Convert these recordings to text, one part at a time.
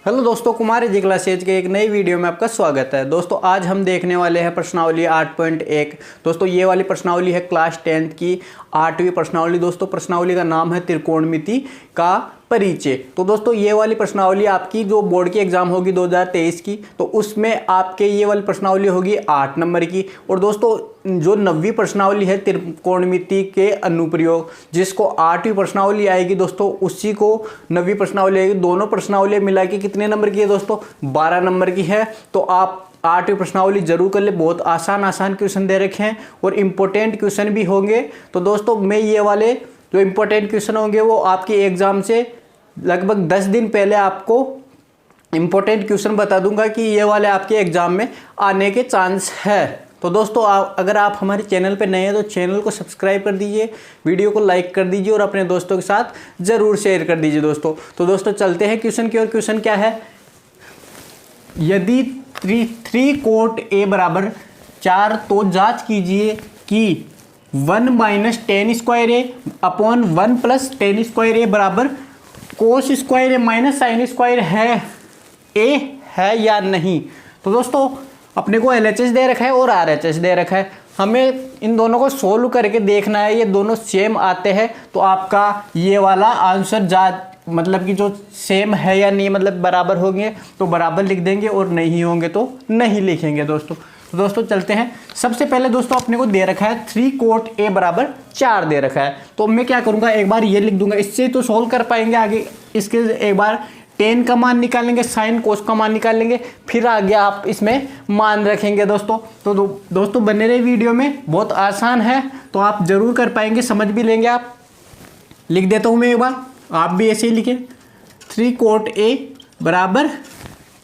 Hello दोस्तों, Kumar ji classes के एक नई वीडियो में आपका स्वागत है। दोस्तों आज हम देखने वाले हैं प्रश्नावली 8.1। दोस्तों ये वाली प्रश्नावली है क्लास 10th की 8वीं प्रश्नावली। दोस्तों प्रश्नावली का नाम है त्रिकोणमिति का परिचय। तो दोस्तों ये वाली प्रश्नावली आपकी जो बोर्ड की एग्जाम होगी 2023 की, तो उसमें आपके ये वाली प्रश्नावली होगी 8 नंबर की। और दोस्तों जो 9वीं प्रश्नावली है त्रिकोणमिति के अनुप्रयोग, जिसको 8वीं प्रश्नावली आएगी दोस्तों, उसी को 9वीं प्रश्नावली आएगी। दोनों प्रश्नावली मिला के कितने नंबर की है दोस्तों? 12 नंबर की है। तो आप 8वीं प्रश्नावली जरूर कर ले। बहुत आसान क्वेश्चन दे रखे हैं और इम्पोर्टेंट क्वेश्चन भी होंगे। तो दोस्तों मैं ये वाले जो इम्पोर्टेंट क्वेश्चन होंगे वो आपकी एग्जाम से लगभग 10 दिन पहले आपको इम्पोर्टेंट क्वेश्चन बता दूंगा कि ये वाले आपके एग्जाम में आने के चांस है। तो दोस्तों अगर आप हमारे चैनल पे नए हैं तो चैनल को सब्सक्राइब कर दीजिए, वीडियो को लाइक कर दीजिए और अपने दोस्तों के साथ ज़रूर शेयर कर दीजिए दोस्तों। तो दोस्तों चलते हैं क्वेश्चन की ओर। क्वेश्चन क्या है? यदि 3 कोट ए बराबर 4 तो जांच कीजिए कि 1 माइनस टेन स्क्वायर ए अपॉन 1 प्लस टेन स्क्वायर ए बराबर कोस स्क्वायर ए माइनस साइन स्क्वायर है या नहीं। तो दोस्तों अपने को LHS दे रखा है और RHS दे रखा है। हमें इन दोनों को सोल्व करके देखना है, ये दोनों सेम आते हैं तो आपका ये वाला आंसर मतलब कि जो सेम है या नहीं, मतलब बराबर होंगे तो बराबर लिख देंगे और नहीं होंगे तो नहीं लिखेंगे दोस्तों। तो दोस्तों चलते हैं। सबसे पहले दोस्तों अपने को दे रखा है 3 कोट ए बराबर 4 दे रखा है। तो मैं क्या करूँगा, एक बार ये लिख दूंगा, इससे तो सोल्व कर पाएंगे आगे। इसके एक बार टेन का मान निकालेंगे, साइन कोस का मान निकाल लेंगे, फिर आगे आप इसमें मान रखेंगे दोस्तों। तो दोस्तों बने रहे वीडियो में, बहुत आसान है तो आप जरूर कर पाएंगे, समझ भी लेंगे आप। लिख देता हूँ मैं एक बार, आप भी ऐसे ही लिखें। 3 कोट ए बराबर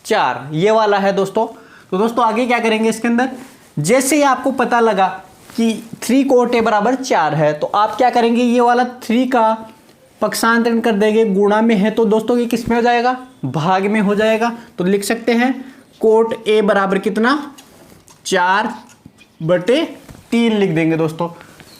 4 ये वाला है दोस्तों। तो दोस्तों आगे क्या करेंगे इसके अंदर, जैसे ही आपको पता लगा कि 3 कोट ए बराबर 4 है तो आप क्या करेंगे, ये वाला 3 का पक्षांतरण कर देंगे। गुणा में है तो दोस्तों ये किस में हो जाएगा? भाग में हो जाएगा। तो लिख सकते हैं कोट ए बराबर कितना? 4/3 लिख देंगे दोस्तों।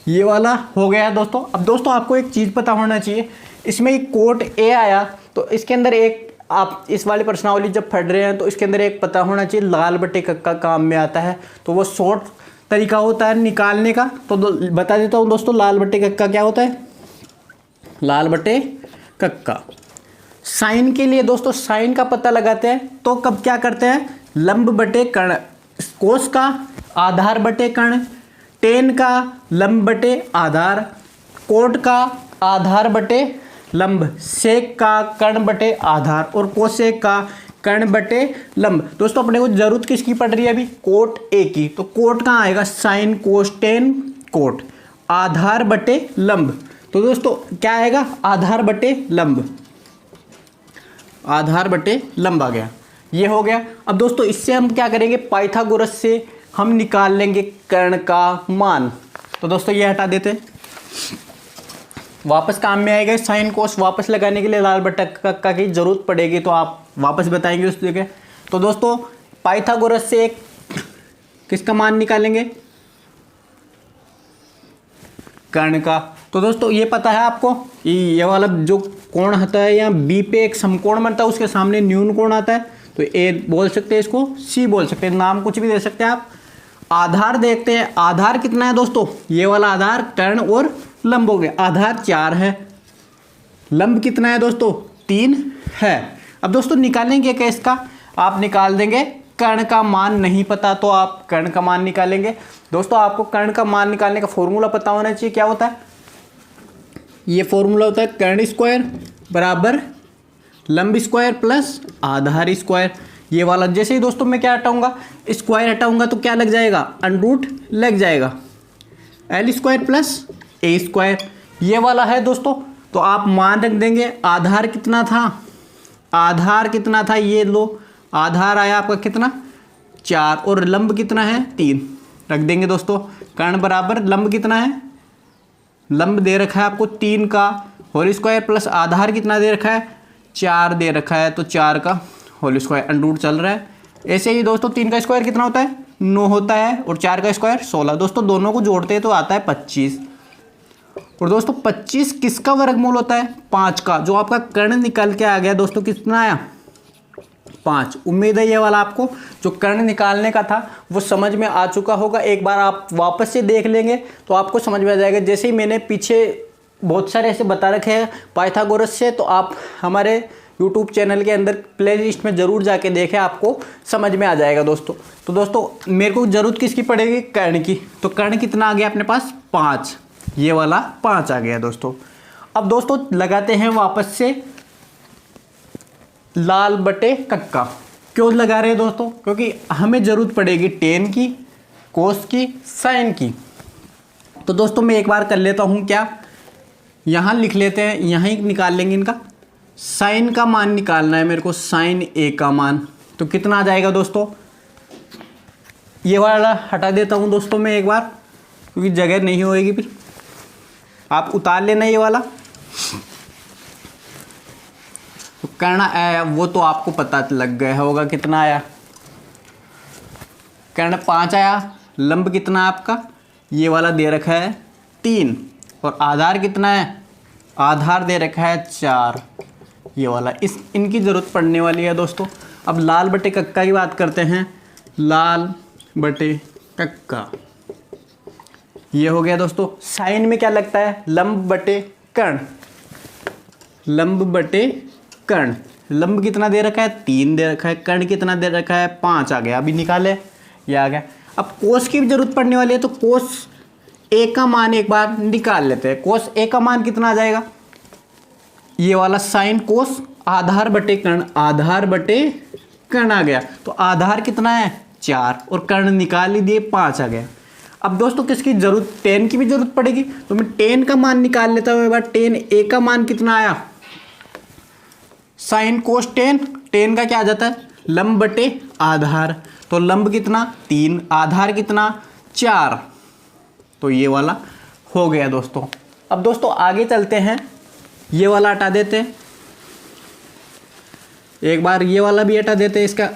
ये वाला हो गया दोस्तों। अब दोस्तों आपको एक चीज़ पता होना चाहिए, इसमें एक कोट ए आया तो इसके अंदर एक, आप इस वाली प्रश्नावली जब पढ़ रहे हैं तो इसके अंदर एक पता होना चाहिए, लाल बटे कक्का काम में आता है। तो वो शॉर्ट तरीका होता है निकालने का। तो बता देता हूँ दोस्तों, लाल बटे कक्का क्या होता है? लाल बटे कक्का साइन के लिए दोस्तों साइन का पता लगाते हैं तो कब क्या करते हैं? लंब बटे कर्ण, कोस का आधार बटे कर्ण, टेन का लंब बटे आधार, कोट का आधार बटे लंब, सेक का कर्ण बटे आधार और कोसेक का कर्ण बटे लंब। दोस्तों अपने को जरूरत किसकी पड़ रही है अभी? कोट ए की। तो कोट कहाँ आएगा? साइन कोस टेन कोट, आधार बटे लंब। तो दोस्तों क्या आएगा? आधार बटे लंब, आधार बटे लंब आ गया। ये हो गया। अब दोस्तों इससे हम क्या करेंगे, पाइथागोरस से हम निकाल लेंगे कर्ण का मान। तो दोस्तों ये हटा देते हैं, वापस काम में आएगा। साइन कोस वापस लगाने के लिए लाल बटे कक्का की जरूरत पड़ेगी तो आप वापस बताएंगे उस जगह। तो दोस्तों पाइथागोरस से एक किसका मान निकालेंगे? कर्ण का। तो दोस्तों ये पता है आपको, ये वाला जो कोण होता है या बी पे एक समकोण बनता है, उसके सामने न्यून कोण आता है तो ए बोल सकते हैं, इसको सी बोल सकते हैं, नाम कुछ भी दे सकते हैं आप। आधार देखते हैं, आधार कितना है दोस्तों? ये वाला आधार कर्ण और लंब हो गया। आधार 4 है, लंब कितना है दोस्तों? 3 है। अब दोस्तों निकालेंगे क्या इसका? आप निकाल देंगे। कर्ण का मान नहीं पता तो आप कर्ण का मान निकालेंगे। दोस्तों आपको कर्ण का मान निकालने का फॉर्मूला पता होना चाहिए। क्या होता है? ये फॉर्मूला होता है कर्ण स्क्वायर बराबर लंब स्क्वायर प्लस आधार स्क्वायर। ये वाला जैसे ही दोस्तों मैं क्या हटाऊंगा, स्क्वायर हटाऊंगा तो क्या लग जाएगा? अंडरूट लग जाएगा। एल स्क्वायर प्लस ए स्क्वायर ये वाला है दोस्तों। तो आप मान रख देंगे। आधार कितना था? आधार कितना था? ये लो, आधार आया आपका कितना? 4 और लंब कितना है? 3 रख देंगे दोस्तों। कर्ण बराबर लंब कितना है? लंब दे रखा है आपको 3 का होल स्क्वायर प्लस आधार कितना दे रखा है? 4 दे रखा है तो 4 का होल स्क्वायर, अंडरूट चल रहा है। ऐसे ही दोस्तों 3 का स्क्वायर कितना होता है? 9 होता है और 4 का स्क्वायर 16। दोस्तों दोनों को जोड़ते हैं तो आता है 25। और दोस्तों 25 किसका वर्गमूल होता है? 5 का। जो आपका कर्ण निकल के आ गया दोस्तों कितना आया? 5। उम्मीद है ये वाला आपको जो कर्ण निकालने का था वो समझ में आ चुका होगा। एक बार आप वापस से देख लेंगे तो आपको समझ में आ जाएगा। जैसे ही मैंने पीछे बहुत सारे ऐसे बता रखे हैं पाइथागोरस से, तो आप हमारे यूट्यूब चैनल के अंदर प्लेलिस्ट में ज़रूर जाके देखें, आपको समझ में आ जाएगा दोस्तों। तो दोस्तों मेरे को ज़रूरत किसकी पड़ेगी? कर्ण की। तो कर्ण कितना आ गया अपने पास? 5। ये वाला 5 आ गया दोस्तों। अब दोस्तों लगाते हैं वापस से लाल बटे कक्का। क्यों लगा रहे हैं दोस्तों? क्योंकि हमें ज़रूरत पड़ेगी टेन की, कोस की, साइन की। तो दोस्तों मैं एक बार कर लेता हूँ, क्या यहाँ लिख लेते हैं, यहाँ ही निकाल लेंगे इनका। साइन का मान निकालना है मेरे को, साइन ए का मान। तो कितना आ जाएगा दोस्तों? ये वाला हटा देता हूँ दोस्तों मैं एक बार, क्योंकि जगह नहीं होएगी फिर। आप उतार लेना ये वाला। तो कर्ण आया वो तो आपको पता लग गया होगा कितना आया। कर्ण 5 आया। लंब कितना आपका? ये वाला दे रखा है 3। और आधार कितना है? आधार दे रखा है 4। ये वाला इनकी ज़रूरत पड़ने वाली है दोस्तों। अब लाल बटे कक्का की बात करते हैं। लाल बटे कक्का ये हो गया दोस्तों। साइन में क्या लगता है? लंब बटे कर्ण। लंब बटे कर्ण। लंब कितना दे रखा है? 3 दे रखा है। कर्ण कितना दे रखा है? 5 आ गया। अभी निकाले, ये आ गया। अब कोस की भी जरूरत पड़ने वाली है, तो कोस ए का मान एक बार निकाल लेते हैं। कोस ए का मान कितना आ जाएगा? ये वाला साइन कोस आधार बटे कर्ण। आधार बटे कर्ण आ गया। तो आधार कितना है? 4। और कर्ण निकाल ही दिए, 5 आ गया। अब दोस्तों किसकी जरूरत? टेन की भी जरूरत पड़ेगी। तो मैं टेन का मान निकाल लेता हूँ एक बार। टेन ए का मान कितना आया? Sine cos ten. टेन का क्या आ जाता है? लंब बटे आधार। तो लंब कितना? 3। आधार कितना? 4। तो ये वाला हो गया दोस्तों। अब दोस्तों आगे चलते हैं। ये वाला हटा देते हैं एक बार। ये वाला भी हटा देते हैं। इसका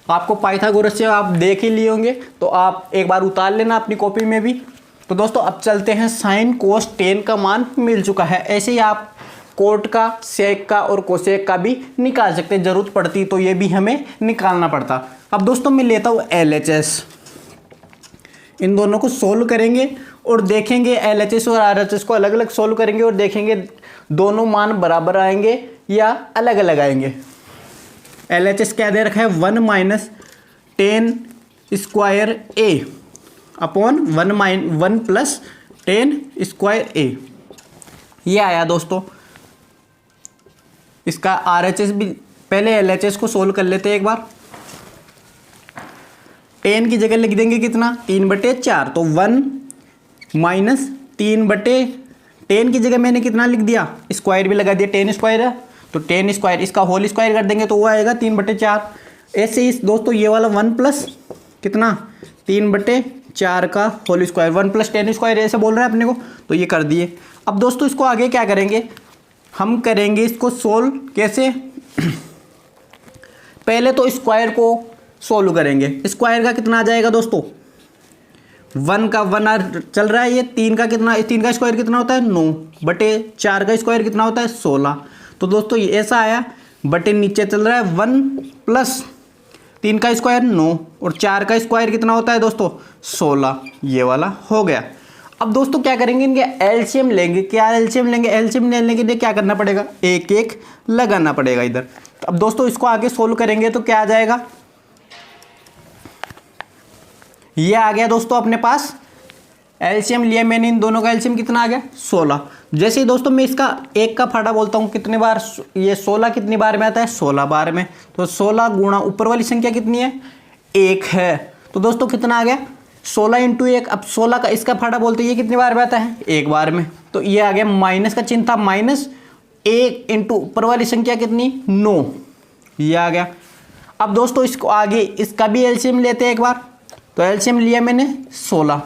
आपको पाइथागोरस से आप देख ही लिए होंगे, तो आप एक बार उतार लेना अपनी कॉपी में भी। तो दोस्तों अब चलते हैं। साइन कोस टेन का मान मिल चुका है। ऐसे ही आप कोट का, सेक का और कोसेक का भी निकाल सकते हैं। जरूरत पड़ती तो ये भी हमें निकालना पड़ता। अब दोस्तों मैं लेता हूँ LHS। इन दोनों को सोल्व करेंगे और देखेंगे, LHS और RHS को अलग अलग सोल्व करेंगे और देखेंगे दोनों मान बराबर आएंगे या अलग अलग आएंगे। LHS क्या दे रखा है? 1 minus 10 square A upon 1 plus 10 square A। ये आया दोस्तों। इसका RHS भी, पहले LHS को सोल्व कर लेते हैं एक बार। 10 की जगह लिख देंगे कितना? 3/4। तो 1 माइनस 3/10 की जगह मैंने कितना लिख दिया? स्क्वायर भी लगा दिया। 10 स्क्वायर है तो 10 स्क्वायर, इसका होल स्क्वायर कर देंगे तो वो आएगा 3/4। ऐसे ही दोस्तों ये वाला 1 प्लस कितना? 3/4 का होल स्क्वायर। 1 प्लस 10 स्क्वायर ऐसे बोल रहे हैं अपने को, तो ये कर दिए। अब दोस्तों इसको आगे क्या करेंगे? हम करेंगे इसको सोल्व। कैसे? पहले तो स्क्वायर को सोल्व करेंगे। स्क्वायर का कितना आ जाएगा दोस्तों? 1 का 1 चल रहा है। ये 3 का कितना? 3 का स्क्वायर कितना होता है? 9/4 का स्क्वायर कितना होता है? 16। तो दोस्तों ये ऐसा आया। बटे नीचे चल रहा है 1 प्लस 3 का स्क्वायर 9 और 4 का स्क्वायर कितना होता है दोस्तों? 16। ये वाला हो गया। अब दोस्तों क्या करेंगे? इनके एलसीएम लेंगे। क्या एलसीएम लेंगे? एलसीएम लेने के लिए क्या करना पड़ेगा? 1 लगाना पड़ेगा इधर। अब दोस्तों इसको आगे सोल्व करेंगे तो क्या आ जाएगा? ये आ गया दोस्तों अपने पास। एलसीएम लिया मैंने, इन दोनों का एलसीएम कितना आ गया? 16। जैसे ही दोस्तों मैं इसका 1 का फाड़ा बोलता हूँ, कितने बार ये 16 कितनी बार में आता है? 16 बार में। तो 16 गुणा ऊपर वाली संख्या कितनी है? 1 है। तो दोस्तों कितना आ गया? 16 × 1। अब 16 का इसका फाड़ा बोलते हैं, ये कितनी बार में आता है? 1 बार में। तो ये आ गया, माइनस का चिन्ह था, -1 × ऊपर वाली संख्या कितनी? 9। ये आ गया। अब दोस्तों इसको आगे इसका भी एलसीएम लेते हैं एक बार। तो एलसीएम लिया मैंने 16।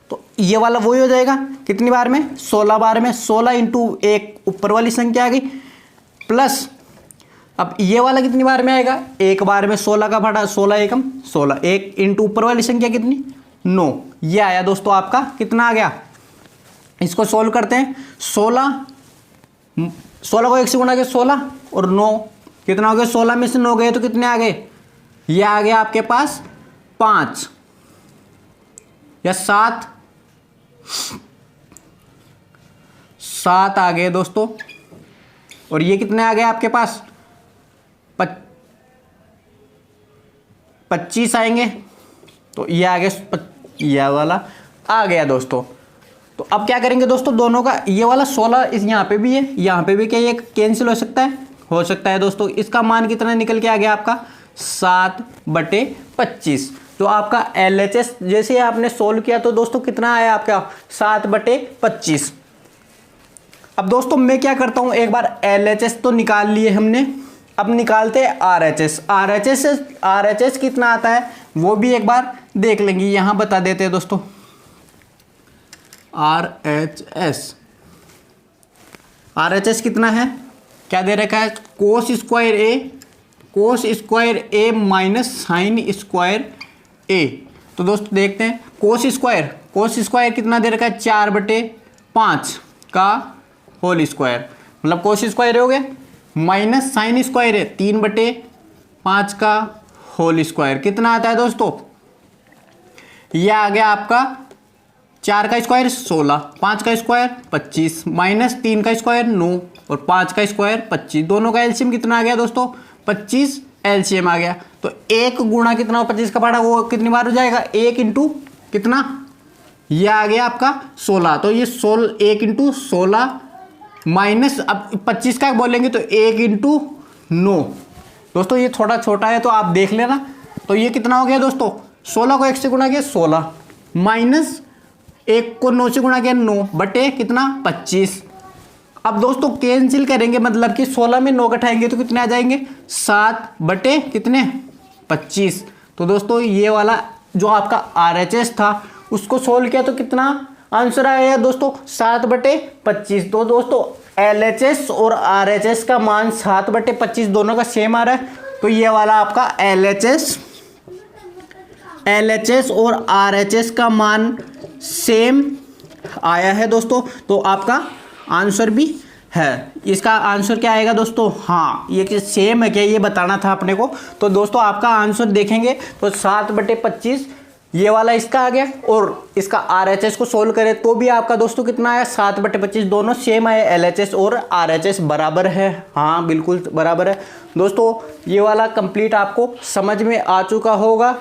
तो ये वाला वही हो जाएगा कितनी बार में? 16 बार में। 16 × 1 ऊपर वाली संख्या आ गई, प्लस अब ये वाला कितनी बार में आएगा? 1 बार में। 16 का फाड़ा 16 एकम 16। 1 × ऊपर वाली संख्या कितनी? 9। ये आया दोस्तों आपका। कितना आ गया? इसको सोल्व करते हैं। 16 को 1 से गुणा के 16 और 9 कितना हो गया, 16 में से 9 गए तो कितने आ गए, ये आ गया आपके पास 5 या 7 आ गए दोस्तों। और ये कितने आ गए आपके पास, 25 आएंगे। तो ये आ गया, ये वाला आ गया दोस्तों। तो अब क्या करेंगे दोस्तों, दोनों का ये वाला 16 इस यहाँ पे भी है, यहाँ पे भी क्या ये कैंसिल हो सकता है दोस्तों। इसका मान कितना निकल के आ गया आपका 7/25। तो आपका LHS जैसे आपने सोल्व किया तो दोस्तों कितना आया आपका 7/25। अब दोस्तों मैं क्या करता हूँ, एक बार LHS तो निकाल लिए हमने, अब निकालते हैं RHS कितना आता है वो भी एक बार देख लेंगे। यहाँ बता देते हैं दोस्तों, RHS कितना है, क्या दे रखा है, कोस स्क्वायर ए माइनस साइन स्क्वायर ए। तो दोस्तों देखते हैं, कोस स्क्वायर कितना दे रखा है, 4/5 का होल स्क्वायर, मतलब कोस स्क्वायर हो गया, माइनस साइन स्क्वायर है 3/5 का होल स्क्वायर। कितना आता है दोस्तों, यह आ गया आपका 4 का स्क्वायर 16, 5 का स्क्वायर 25, माइनस 3 का स्क्वायर 9 और 5 का स्क्वायर 25। दोनों का एलसीएम कितना आ गया दोस्तों, 25 एलसीएम आ गया। तो 1 गुणा कितना 25 का पड़ा, वो कितनी बार हो जाएगा, 1 इंटू कितना, यह आ गया आपका 16। तो ये 1 इंटू 16 माइनस, अब 25 का बोलेंगे तो 1 इंटू 9। दोस्तों ये थोड़ा छोटा है तो आप देख लेना। तो ये कितना हो गया दोस्तों, 16 को 1 से गुणा किया 16, माइनस 1 को 9 से गुणा किया 9 बटे कितना 25। अब दोस्तों कैंसिल करेंगे, मतलब कि 16 में 9 घटाएंगे तो कितने आ जाएंगे, 7 बटे कितने 25। तो दोस्तों ये वाला जो आपका RHS था उसको सोल्व किया तो कितना आंसर आया दोस्तों, 7/25। तो दोस्तों LHS और RHS का मान 7/25 दोनों का सेम आ रहा है। तो ये वाला आपका LHS और RHS का मान सेम आया है दोस्तों। तो आपका आंसर भी है, इसका आंसर क्या आएगा दोस्तों, हाँ ये सेम है क्या, ये बताना था अपने को। तो दोस्तों आपका आंसर देखेंगे तो 7/25 ये वाला इसका आ गया, और इसका RHS को सोल्व करें तो भी आपका दोस्तों कितना आया 7/25। दोनों सेम आए, LHS और RHS बराबर है, हाँ बिल्कुल बराबर है दोस्तों। ये वाला कंप्लीट आपको समझ में आ चुका होगा।